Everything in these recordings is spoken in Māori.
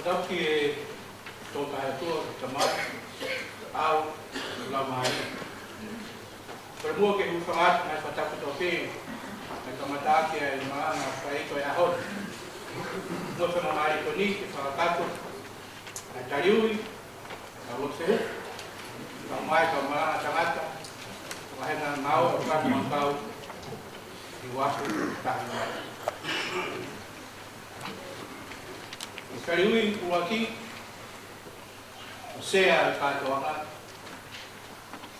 Tapi toka itu kamar au lamai. Permua ke ufangat na pataku topi na kamataki ay mga paito ay ahon. No sa mga ikoni sa tato na tayuy na wotsehu. Kamay ka mga sangata kahit na mau kan mangkau diwasu tahan. Kariuin kuwaki sea katoangan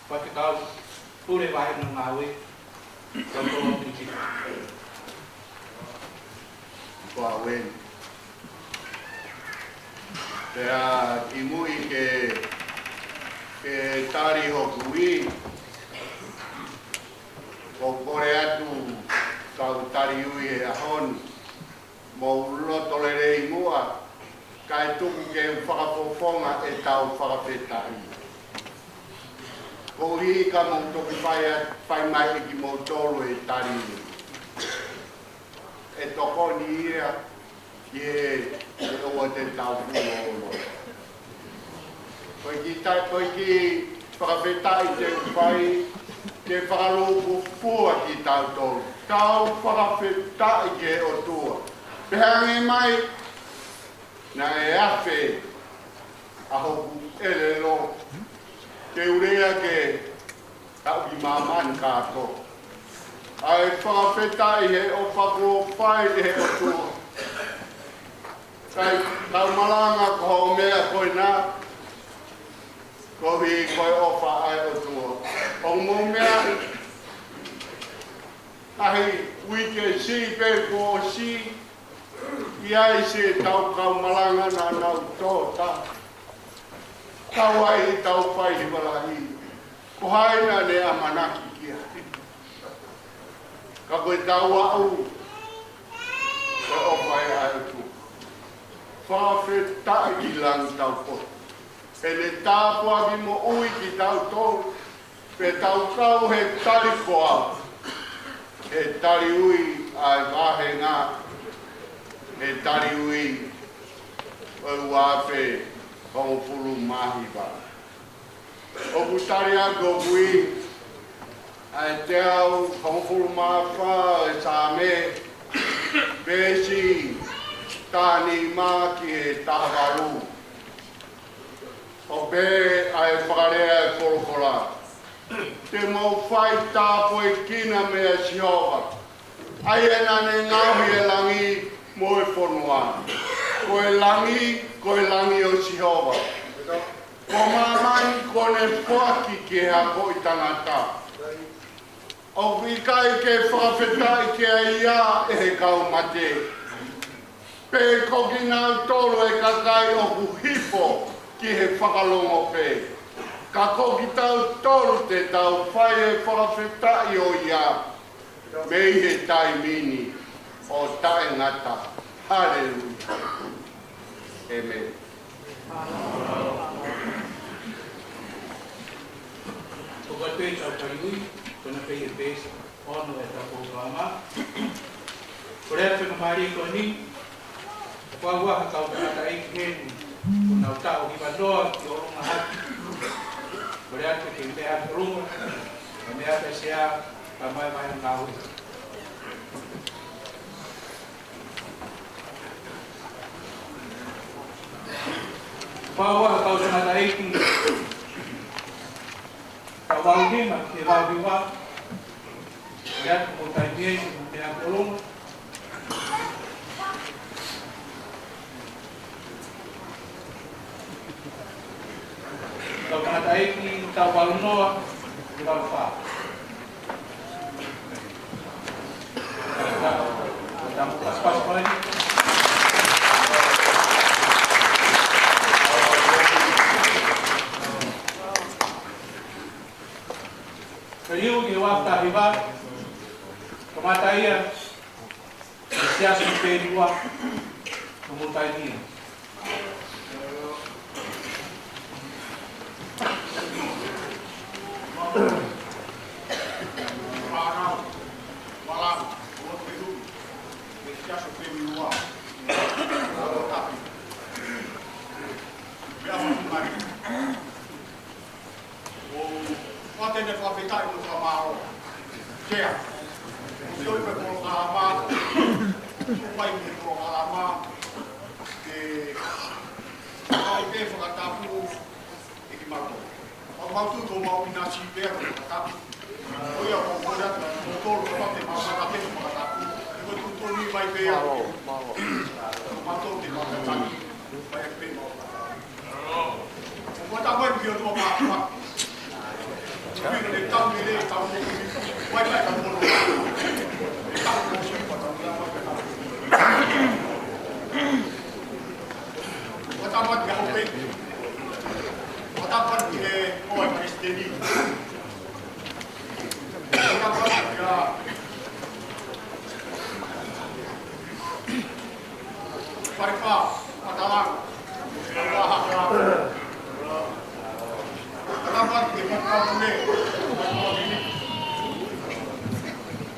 pati kau pure bahir ng mawi kau titik Kuawen kaya imui ke tari hokui kokore atu kau tari ui ahon mo loto lere imua kai tuku ke whakapofonga e tau whakapetahi. Ko hi ka mong toki whai mai e ki mou tolu e tari. E toko ni ia ki e oa te tau pulo. Koi ki whakapetahi te whai ke whakaloku pua ki tau tolu. Tau whakapetahi ke o tua. Pehange mai na e afe a hoku elelo ke urea ke tau ki maman kato. Ai whakawhetai he o whako whai he o tua. Kai tau malanga ko ho mea koe nā. Ko hi koe ofa ai o tua. O mo mea ahi wike si pe ko si Iai se tau kau malanga na nau tōta. Tau ai tau pai hi walahi. Ko haina ne amanaki kia. Ka koe tau au. Koe opai ai tu. Whawhetai i lang tau po. E ne tāpua ki mo ui ki tau tō. Pe tau kau he tari koa. He tari ui ai wahe ngā. E tari ui o uape kong pulu mahiwa. O kutari a gogui ai te au kong pulu mahiwa e sāme besi tāni maki e tahavaru. O be ai whakarea e korokola. Te mau whai tāpo e kina mea Jehova. Ai ena ne ngāhi e langi mo e whanua. Koe langi o Jehova. Ko mamai kone whaki ke hako i tangata. O wikai ke whakawhetai ke ia e he kau mate. Pe koki ngā toro e kakai o huhipo ki he whakalongo pe. Ka koki tau toro te tau whai e whakawhetai o ia. Mei he tai mini. O tae ngata. Hallelujah. Amen. Toka tui tau tariui, tona pei e pēs, ono e tapo wama. Korea tuna mari ko ni, wawah kau kata ikin, kuna utau ki bandoa, ki orunga hati. Korea tu ki mea runga, mea pesea, kamai mai ngawi. Bawa kau sama taiki, kau bau ni mak kira biwa, lihat mutai dia dia kolong. Kau sama taiki kau bau noa kira fa. Kita pas lagi. Kaliu ke wakta hiba kemataian siasa kedua kemutai dia. Malam, siasa kedua. ke whakatapu e ki mato. Au mautu tō mau ina si pēr o whakatapu. Oia o kōrea o tōru ka te mawhakate o whakatapu. E koe tūtōru i mai pēr. Mato te whakatapu. Pai e pēr o whakatapu. O kua tāpai ki o tō mātua. Pino le tau ni le tau ni. Wai pai ka moro. E tau ni si whakatapu. Watapat ka hope. Watapat ke oai Kristeni. Watapat ka Paripa, Matalang. Watapat ke Pagkau Pune.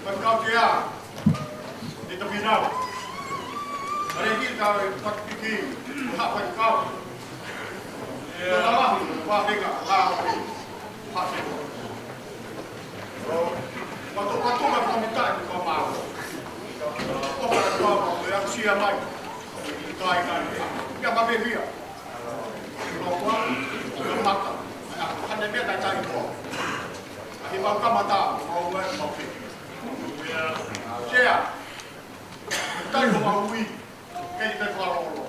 Pagkau Kaya. Dito Binau. Marigil ka pagpigil. Hapag ka. Nalalang, wapig ka. Hapag. Hapag. Matu-matu ka pamitaan ko mao. O para ka mo, ang siya may. Kaya ka. Kaya mabibia. Lowa, ang mata. Hanapin na tayo ko. Ibang kamata, mauwan, mapig. Siya, tayo mauwi. Kaya tayo kalolo.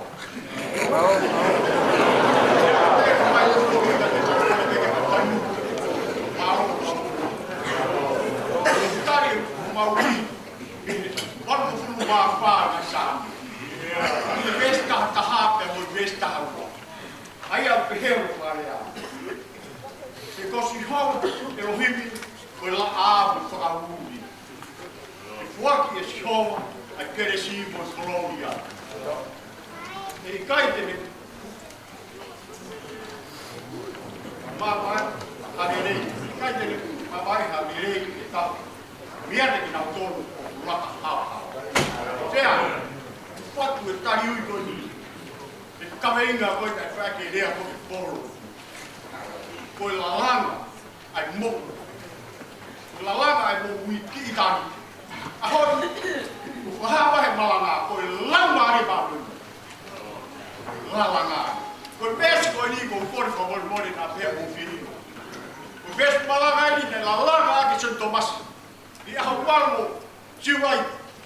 Because you have Elohim will abu fa'awudi. What is shown a keresimo gloria. E kaite ni mama hadirei kaite ni mama hadirei kita biar ni na tolu laka ha. Sea what we tell you to ni. Kawinga ko ta fa ke dia ko polo. Ko lalanga ai mo. Lalanga ai mo wiki tan. Ahon wahapa he malanga ko langa ri babu. Lalanga. Ko bes ko ni ko por favor mori na pe mo fini. Ko bes malanga ni na lalanga ki son Tomas. Di ahwalo jiwai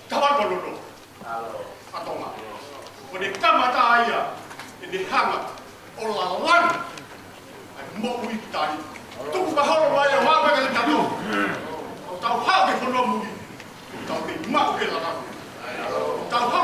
tawar balolo. Atoma. Ko de kamata aya ini hangat olalan mau itali tu bahol waya wa ba ka tabu tau ha ke kono mu tau ke mau ke la tau ha